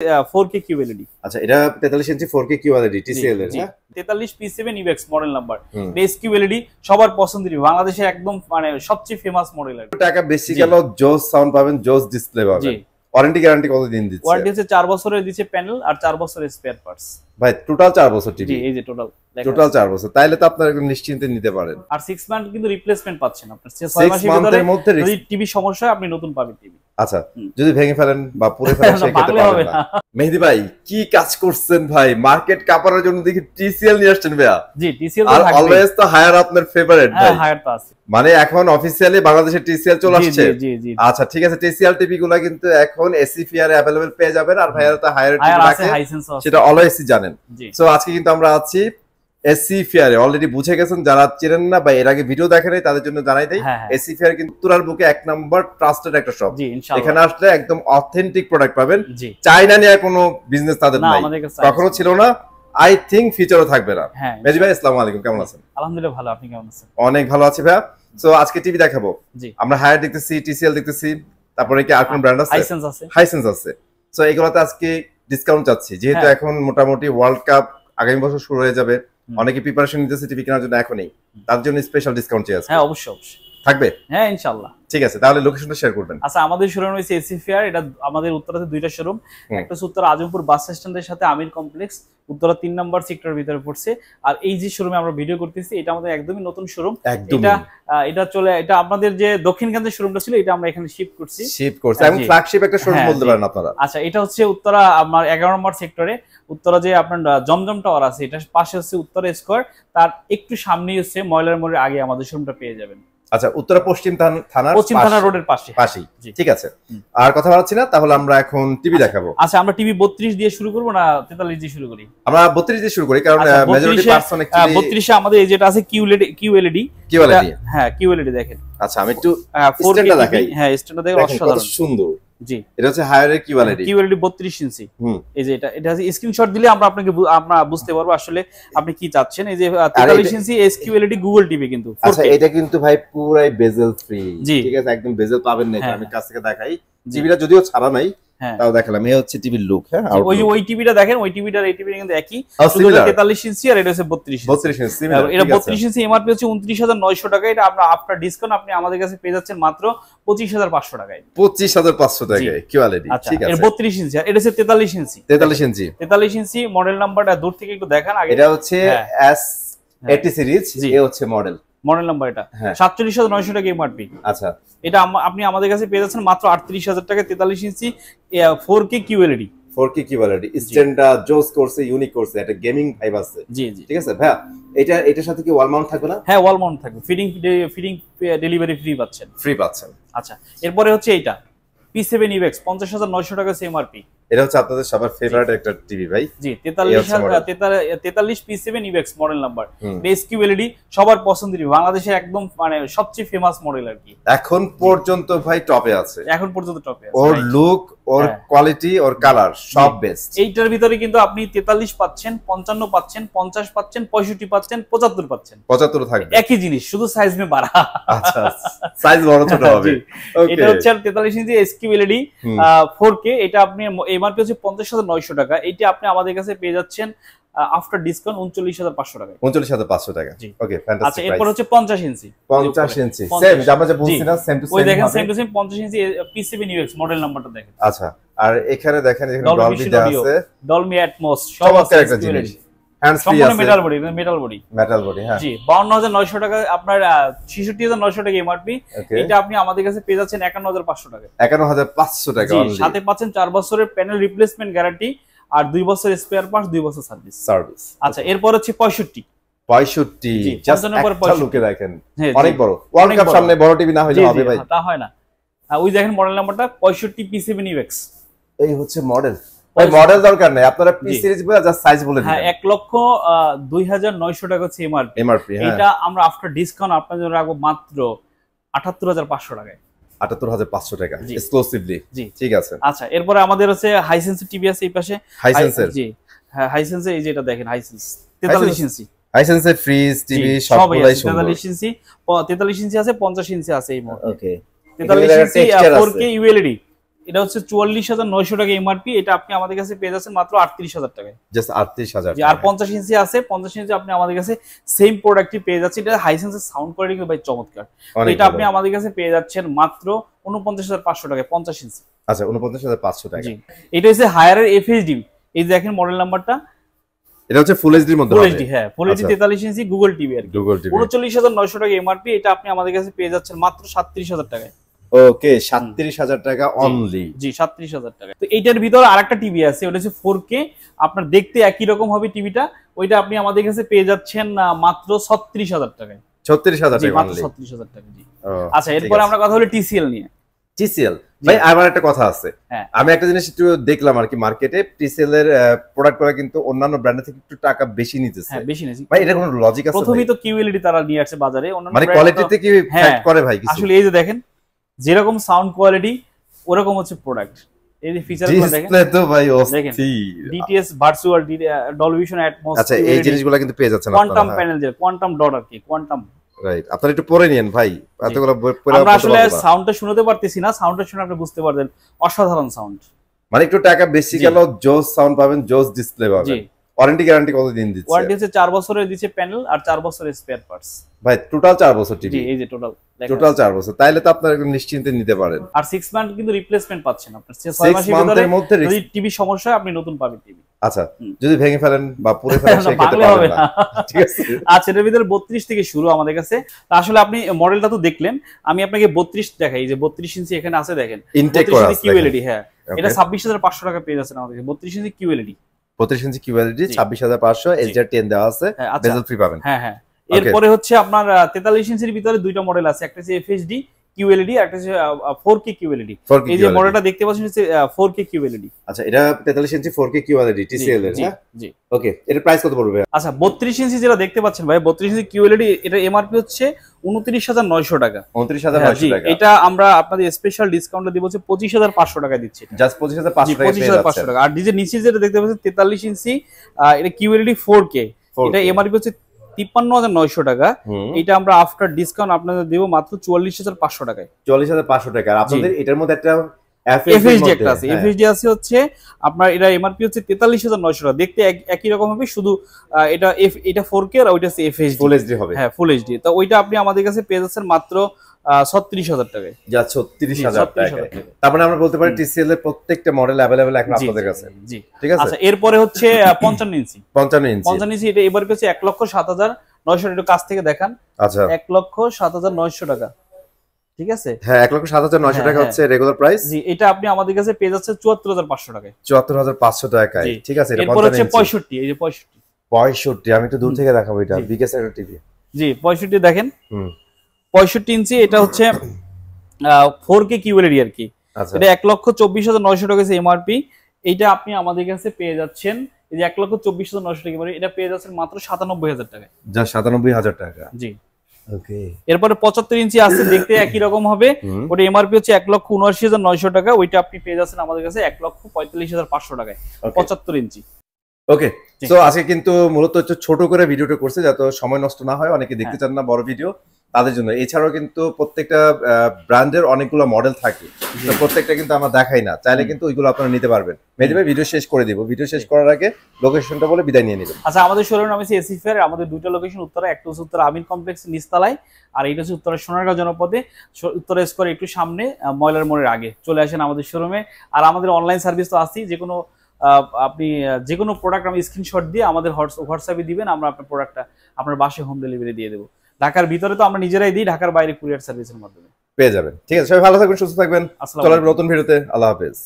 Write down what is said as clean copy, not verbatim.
4K QLED। আচ্ছা, এটা 43 ইঞ্চি 4K QLED TCL এর, হ্যাঁ 43 P7 UX model number. Base QLED সবার পছন্দের, বাংলাদেশের একদম মানে সবচেয়ে ফেমাস মডেল। টাকা বেশি গেল, জোস সাউন্ড পাবেন, জোস ডিসপ্লে পাবেন। ওয়ারেন্টি গ্যারান্টি কতদিন দিচ্ছে? ওয়ারেন্টি হচ্ছে 4 বছরের দিচ্ছে প্যানেল আর 4 বছরের স্পেয়ার পার্টস। ভাই টোটাল 4 বছর টিভি? জি, এই যে টোটাল 4 বছর, তাইলে তো আপনারা একদম নিশ্চিন্তে নিতে পারেন। আর 6 মান্থ কিন্তু রিপ্লেসমেন্ট পাচ্ছেন আপনারা। 6 মাসের মধ্যে যদি টিভি সমস্যা হয় আপনি নতুন পাবেন টিভি। আচ্ছা, যদি ভেঙে ফেলেন বা পুড়ে ফেলেন সেক্ষেত্রে পাবেন না। মেহেদী ভাই কি কাজ করছেন ভাই, মার্কেট কাপানোর জন্য দেখি টিসিএল নিয়ে আসছেন ভাইয়া। জি, টিসিএল তো থাকবে। অলওয়েজ তো হায়ার আপনার ফেভারিট ভাই। হ্যাঁ, হায়ার তো আছে। মানে এখন অফিশিয়ালি বাংলাদেশে টিসিএল চলে আসছে। জি জি। আচ্ছা ঠিক আছে, টিসিএল টিভি গুলো কিন্তু এখন এসি ফিয়ারে अवेलेबल পেয়ে যাবেন। আর ভাইয়া তো হায়ার টিভি রাখে, সেটা অলওয়েজ জানেন। সো আজকে কিন্তু আমরা আছি এসি ফেয়ারে। অলরেডি বুঝে গেছেন, যারা চেনেন না বা এর আগে ভিডিও দেখেন নাই তাদের জন্য জানাই দেই, এসি ফেয়ার কিন্তু তুরার বুকে এক নাম্বার ট্রাস্টেড একটা শপ। এখানে আসলে একদম অথেন্টিক প্রোডাক্ট পাবেন। চাইনা নিয়ে কোনো বিজনেস তাদের নাই, কখনো ছিল না, আই থিংক ফিউচারও থাকবে না। মেহেদী ভাই আসসালামু আলাইকুম, কেমন আছেন? আলহামদুলিল্লাহ ভালো, আপনি কেমন আছেন? অনেক ভালো আছি ভাইয়া। সো আজকে টিভি দেখাবো, আমরা হায়ার দেখতেছি, টিসিএল দেখতেছি, তারপরে কি আর কোন ব্র্যান্ড আছে? হাইসেন্স আছে। সো এগুলোতে আজকে ডিসকাউন্ট চাচ্ছি, যেহেতু এখন মোটামুটি ওয়ার্ল্ড কাপ আগামী বছর শুরু হয়ে যাবে, অনেকে প্রিপারেশন নিতেছে টিভি কেনার জন্য এখনই, তার জন্য স্পেশাল ডিসকাউন্ট চাই আছে। হ্যাঁ অবশ্যই অবশ্যই থাকবে। হ্যাঁ ইনশাআল্লাহ। ঠিক আছে, তাহলে লোকেশনটা শেয়ার করবেন। আচ্ছা, আমাদের শোরুম হইছে এসি ফেয়ার। এটা আমাদের উত্তরাতে দুইটা শোরুম, একটা হচ্ছে উত্তরা আজমপুর বাস স্ট্যান্ডের সাথে আমির কমপ্লেক্স, উত্তরা 3 নম্বর সেক্টরের ভিতরে পড়ছে। আর এই যে শোরুমে আমরা ভিডিও করতেছি এটা আমাদের একদমই নতুন শোরুম। এটা আপনাদের যে দক্ষিণকান্তের শোরুমটা ছিল এটা আমরা এখানে শিফট করছি এবং ফ্ল্যাগশিপ একটা শোরুম বলতে পারেন আপনারা। আচ্ছা, এটা হচ্ছে উত্তরা আমার 11 নম্বর সেক্টরে, উত্তরা যে আপনার জমজম টাওয়ার আছে এটার পাশে হচ্ছে উত্তরা স্কয়ার, তার একটু সামনেই হচ্ছে ময়লার মোড়ের আগে আমাদের শোরুমটা পেয়ে যাবেন। আচ্ছা, উত্তরা পশ্চিম থানা রোডের পাশেই। ঠিক আছে, আর কথা বলছি না, তাহলে আমরা এখন টিভি দেখাবো। আচ্ছা, আমরা টিভি 32 দিয়ে শুরু করব না 43 দিয়ে শুরু করি? আমরা 32 দিয়ে শুরু করি, কারণ মেজরিটি পারসন অ্যাকচুয়ালি 32 এ আমাদের এই যেটা আছে QLED। হ্যাঁ QLED দেখেন। আচ্ছা, আমি একটু স্ট্যান্ডটা দেখাই। হ্যাঁ, স্ট্যান্ডটা দেখেন, অসাধারণ সুন্দর। জি, এটা হচ্ছে হায়ারের QLED 32 ইঞ্চি। এই যে এটা স্ক্রিনশট দিলে আমরা বুঝতে পারবো আসলে আপনি কি চাচ্ছেন। এই যে 43 ইঞ্চি SQLED গুগল টিভি কিন্তু 4K। আচ্ছা, এটা কিন্তু ভাই পুরাই বেজেল ফ্রি, ঠিক আছে, একদম বেজেল পাবেন না। আমি কাছ থেকে দেখাই, টিভিটা যদিও ছাড়া নাই, তাও দেখালাম। এই হচ্ছে টিভির লুক। হ্যাঁ, ওই টিভিটা দেখেন, ওই টিভিটার এই টিভিটা কিন্তু একই, শুধু 43 ইঞ্চি আর এটা হচ্ছে 32 ইঞ্চি। এটা 32 ইঞ্চি এমআরপি হচ্ছে 29,900 টাকা। এটা আমরা আফটার ডিসকাউন্ট আপনি আমাদের কাছে পেয়ে যাচ্ছেন মাত্র 25,500 টাকায়। 25,500 টাকায় QLED। ঠিক আছে, এর 32 ইঞ্চি আর এটা হচ্ছে 43 ইঞ্চি। 43 ইঞ্চি মডেল নাম্বারটা দূর থেকে একটু দেখান আগে। এটা হচ্ছে S80 সিরিজ, এই হচ্ছে মডেল নাম্বার। এটা 47,900 টাকা এমআরপি। আচ্ছা, এটা আপনি আমাদের কাছে পেয়ে যাচ্ছেন মাত্র 38,000 টাকা। 43 ইঞ্চি 4K QLED। স্ট্যান্ডার্ড জোস করছে, ইউনিক করছে, একটা গেমিং ভাইব আছে। জি জি, ঠিক আছে ভাইয়া। এটার সাথে কি ওয়াল মাউন্ট থাকবে না? হ্যাঁ, ওয়াল মাউন্ট থাকবে। ফিডিং ডেলিভারি ফ্রি পাচ্ছেন। আচ্ছা, এরপরে হচ্ছে এইটা P7 UX 50,900 টাকা এমআরপি। এটা হচ্ছে আপনাদের সবার ফেভারিট একটা টিভি ভাই। জি, 43 P7 UX model number. Base QLED সবার পছন্দের, বাংলাদেশের একদম মানে সবচেয়ে ফেমাস মডেল আর কি। এখন পর্যন্ত ভাই টপে আছে, ওর লুক, ওর কোয়ালিটি, ওর কালার সব বেস্ট। এইটার ভিতরে কিন্তু আপনি 43 পাচ্ছেন, 55 পাচ্ছেন, 50 পাচ্ছেন, 65 পাচ্ছেন, 75 পাচ্ছেন। 75 থাকবে, একই জিনিস, শুধু সাইজ মে বাড়া। আচ্ছা, সাইজ বড় ছোট হবে। এটা হচ্ছে 43 ইঞ্চি SQLED 4K। এটা আপনি এমআরপি হচ্ছে 50,900 টাকা। এটা আপনি আমাদের কাছে পেয়ে যাচ্ছেন আফটার ডিসকাউন্ট 39,500 টাকা। 39,500 টাকা। ওকে, ফ্যান্টাস্টিক। আচ্ছা, এরপর হচ্ছে 50 ইঞ্চি। 50 ইঞ্চি সেম, আমরা যে বলছি না, সেম টু সেম। ওই দেখেন, same to same 50 inch P7 UX model নাম্বারটা দেখেন। আচ্ছা, আর এখানে দেখেন, এখানে ডলবি আছে, ডলবি অ্যাটমস সব আছে। একটা জিনিস হ্যান্ডস ফ্রি আছে, মেটাল বডি। হ্যাঁ জি, 52,900 টাকা আপনার 66,900 টাকা এমআরপি। এটা আপনি আমাদের কাছে পেয়ে যাচ্ছেন 51,500 টাকা। 51,500 টাকা জি, সাথে পাচ্ছেন 4 বছরের প্যানেল রিপ্লেসমেন্ট গ্যারান্টি আর 2 বছর স্পেয়ার পার্টস, 2 বছর সার্ভিস। আচ্ছা, এরপর হচ্ছে 65 জাস্ট একটা লুকে দেখেন, অনেক বড়। ওয়ার্ল্ড কাপ সামনে, বড় টিভি না হলে হবে ভাই? তা হয় না। ওই দেখেন মডেল নাম্বারটা 65 P7 UX। এই হচ্ছে মডেল। ভাই মডেল দরকার নাই, আপনারা পি সিরিজ বলে জাস্ট সাইজ বলে দিন। হ্যাঁ, 1,02,900 টাকা হচ্ছে এমআরপি। এটা আমরা আফটার ডিসকাউন্ট আপনাদের জন্য রাখবো মাত্র 78,500 টাকায়। 78,500 টাকা এক্সক্লুসিভলি। জি, ঠিক আছে। আচ্ছা, এরপরে আমাদের হচ্ছে হাইসেন্স টিভি আছে এই পাশে। হাইসেন্সের, জি হ্যাঁ, হাইসেন্সে এই যে এটা দেখেন, হাইসেন্স 43 ইঞ্চি। হাইসেন্সের ফ্রিজ টিভি সবগুলাই সুন্দর। 43 ইঞ্চি আছে, 50 ইঞ্চি আছে এই মডেল। ওকে, 43 ইঞ্চি 4K ULED। এটা হচ্ছে 44,900 টাকা এমআরপি, এটা আপনি আমাদের কাছে পেয়ে যাচ্ছেন মাত্র 38,000 টাকায়। জাস্ট 38,000। আর 50 ইঞ্চি আছে, 50 ইঞ্চি আপনি আমাদের কাছে সেম প্রোডাক্টই পেয়ে যাচ্ছেন। এটা হাইসেন্সের সাউন্ড কোয়ালিটি কিন্তু ভাই চমৎকার। এটা আপনি আমাদের কাছে পেয়ে যাচ্ছেন মাত্র 49,500 টাকায় 50 ইঞ্চি। আচ্ছা 49,500 টাকা। জি, এটা হচ্ছে হায়ারের এফএইচডি। এই দেখেন মডেল নাম্বারটা, এটা হচ্ছে ফুল এইচডি এর মধ্যে ফুল হবে। এইচডি, হ্যাঁ ফুল এইচডি 43 ইঞ্চি গুগল টিভি আর গুগল টিভি 39,900 টাকা এমআরপি, এটা আপনি আমাদের কাছে পেয়ে যাচ্ছেন মাত্র 37,000 টাকায়। ওকে 37,000 টাকা অনলি। জি 37,000 টাকা। তো এইটার ভিতরে আরেকটা টিভি আছে, ওটা হচ্ছে 4K, আপনার দেখতে একই রকম হবে টিভিটা, ওইটা আপনি আমাদের কাছে পেয়ে যাচ্ছেন মাত্র 36,000 টাকায়। 36,000 টাকা মাত্র 36,000 টাকা। জি আচ্ছা, এরপর আমরা কথা বলি টিসিএল নিয়ে। টিসিএল ভাই আমার একটা কথা আছে, আমি একটা জিনিস একটু দেখলাম আর কি মার্কেটে, টিসিএল এর প্রোডাক্টগুলো কিন্তু অন্যান্য ব্র্যান্ডের থেকে একটু টাকা বেশি নিতেছে। হ্যাঁ বেশি নিতেছে ভাই, এটা কোনো লজিক আছে? প্রথমেই তো কিউএলইডি তারা নিয়ে আসছে বাজারে, অন্যান্য মানে কোয়ালিটিতে কি ফ্যাক্ট করে ভাই কিছু? আসলে এই যে দেখেন যেরকম সাউন্ড কোয়ালিটি ওরকম হচ্ছে প্রোডাক্ট। এই যে ফিচারগুলো দেখেন, ডিসপ্লে তো ভাই অস্থির, DTS virtual Dolby vision atoms. আচ্ছা এই জিনিসগুলো কিন্তু পেয়ে যাচ্ছেন আপনারা। কোয়ান্টাম প্যানেল, যে কোয়ান্টাম ডট আর কি, কোয়ান্টাম, রাইট। আপনারা একটু পরে নিয়েন ভাই, এতগুলো আমরা আসলে সাউন্ডটা শুনতে পারতেছি না, সাউন্ডটা শুনে আপনি বুঝতে পারবেন অসাধারণ সাউন্ড। মানে একটু টাকা বেশি গেল, জোস সাউন্ড পাবেন, জোস ডিসপ্লে পাবেন। ওয়ারেন্টি গ্যারান্টি কতদিন দিচ্ছে? ওয়ারেন্টি হচ্ছে 4 বছরের দিচ্ছে প্যানেল, আর 4 বছরের স্পেয়ার পার্টস। ভাই টোটাল 4 বছর টিভি? জি এই যে টোটাল 4 বছর, তাইলে তো আপনারা একদম নিশ্চিন্তে নিতে পারেন। আর 6 মান্থ কিন্তু রিপ্লেসমেন্ট পাচ্ছেন আপনি, 6 মাসের মধ্যে যদি টিভি সমস্যা হয় আপনি নতুন পাবেন টিভি। আচ্ছা যদি ভেঙে ফেলেন বা পুরো ফেলেন সেই ক্ষেত্রে পাবেন না, ঠিক আছে? আচ্ছা এর ভিতরে 32 থেকে শুরু আমাদের কাছে। আসলে আপনি মডেলটা তো দেখলেন, আমি আপনাকে 32 দেখাই, যে 32 ইঞ্চি এখানে আছে দেখেন, ইনটেক করা আছে কিউএলইডি। হ্যাঁ এটা 26,500 টাকা পেয়ে যাচ্ছেন আমাদের 32 ইঞ্চি কিউএলইডি। 32 ইঞ্চি কিউএলইডি 26,500, HDR10 দেওয়া আছে, বেজেল ফ্রি পাবেন। হ্যাঁ হ্যাঁ। এরপরে হচ্ছে আপনার 43 ইঞ্চির ভিতরে দুইটা মডেল আছে, একটা হচ্ছে এফএইচডি কিউএলইডি, একটা হচ্ছে 4K কিউএলইডি। এই যে মডেলটা দেখতে পাচ্ছেন হচ্ছে 4K কিউএলইডি। আচ্ছা এটা 43 ইঞ্চি 4K কিউএলইডি টিসিএল এর, হ্যাঁ জি। ওকে এর প্রাইস কত পড়বে? আচ্ছা 32 ইঞ্চি যেটা দেখতে পাচ্ছেন ভাই, 32 ইঞ্চি কিউএলইডি, এটা এমআরপি হচ্ছে 29,900 টাকা। 29,900 টাকা। এটা আমরা আপনাদের স্পেশাল ডিসকাউন্টে দিব হচ্ছে 25,500 টাকা দিচ্ছি। জাস্ট 25,500 টাকা পেয়ে যাচ্ছেন। টাকা। আর ডিজে নিচে যেটা দেখতে পাচ্ছেন 43 ইঞ্চি, এটা কিউএলইডি 4K, এটা এমআরপি হচ্ছে 53,900 টাকা। এটা আমরা আফটার ডিসকাউন্ট আপনাদের দেব মাত্র 44,500 টাকায়। 44,500 টাকা। আর আপনাদের এটার মধ্যে একটা এফএইচডি একটা আছে, এফএইচডি আছে হচ্ছে আপনার, এটা এমআরপি হচ্ছে 43,900 টাকা। দেখতে একই রকম হবে, শুধু এটা 4K আর ওইটা হচ্ছে এফএইচডি, ফুল এইচডি হবে। হ্যাঁ ফুল এইচডি। তো ওইটা আপনি আমাদের কাছে পেয়ে যাচ্ছেন মাত্র 36,000 টাকায়। যা 36,000 টাকা। তারপরে আমরা বলতে পারি টিসিএল এর প্রত্যেকটা মডেল अवेलेबल এখন আপনাদের কাছে। জি ঠিক আছে। আচ্ছা এরপরে হচ্ছে 55 ইঞ্চি। 55 ইঞ্চি এটা এবারে হচ্ছে 1,07,900 একটু কাছ থেকে দেখান। আচ্ছা 1,07,900 টাকা, ঠিক আছে? হ্যাঁ 1,07,900 টাকা হচ্ছে রেগুলার প্রাইস। জি এটা আপনি আমাদের কাছে পেয়ে যাচ্ছে 74,500 টাকায়। 74,500 টাকায়, ঠিক আছে। এরপর হচ্ছে 65, এই যে 65 আমি একটু দূর থেকে দেখাবো, এটা বিগেস্ট একটা টিভি। জি 65 দেখেন, 65 ইঞ্চি, এটা হচ্ছে 4K কিউএলইডি আর কি। এটা 1,24,900 টাকা এমআরপি। এইটা আপনি আমাদের কাছে পেয়ে যাচ্ছেন, এই যে 1,24,900 টাকা, এটা পেয়ে যাচ্ছেন মাত্র 97,000 টাকায়। যা 97,000 টাকা। জি ওকে। এরপরে 75 ইঞ্চি আছে, দেখতে একই রকম হবে, ওটা এমআরপি হচ্ছে 1,79,900 টাকা। ওইটা আপনি পেয়ে যাচ্ছেন আমাদের কাছে 1,45,500 টাকায় 75 ইঞ্চি। ওকে সো আজকে কিন্তু মূলত হচ্ছে ছোট করে ভিডিওটা করছে যাতে সময় নষ্ট না হয়, অনেকে দেখতে চান না বড় ভিডিও, তাদের জন্য। এছাড়াও কিন্তু প্রত্যেকটা ব্র্যান্ডের অনেকগুলো মডেল থাকে, তো প্রত্যেকটা কিন্তু আমরা দেখাই না, চাইলে কিন্তু ওইগুলো আপনারা নিতে পারবেন। মেহেদী ভাই ভিডিও শেষ করে দিব, ভিডিও শেষ করার আগে লোকেশনটা বলে বিদায় নিয়ে নেবেন। আচ্ছা আমাদের শোরুম নাম হচ্ছে এসি ফেয়ার, আমাদের দুটো লোকেশন, উত্তরা একটা হচ্ছে উত্তরা আমিন কমপ্লেক্স নিচতলায়, আর এটা হচ্ছে উত্তরা সোনারগাঁও জনপদে, উত্তরা স্কোয়ার একটু সামনে ময়লার মোড়ের আগে। চলে আসেন আমাদের শোরুমে। আর আমাদের অনলাইন সার্ভিস তো আছেই, যে কোনো আপনি যে কোনো প্রোডাক্ট আমি স্ক্রিনশট দিয়ে আমাদের হোয়াটসঅ্যাপে দিবেন, আমরা আপনার প্রোডাক্টটা আপনার বাসায় হোম ডেলিভারি দিয়ে দেবো। ঢাকার ভিতরে তো আমরা নিজেরাই দিই, ঢাকার বাইরে কুরিয়ার সার্ভিসের মাধ্যমে পেয়ে যাবেন। ঠিক আছে, সবাই ভালো থাকবেন, সুস্থ থাকবেন। চলো নতুন ভিডিওতে, আল্লাহ হাফেজ।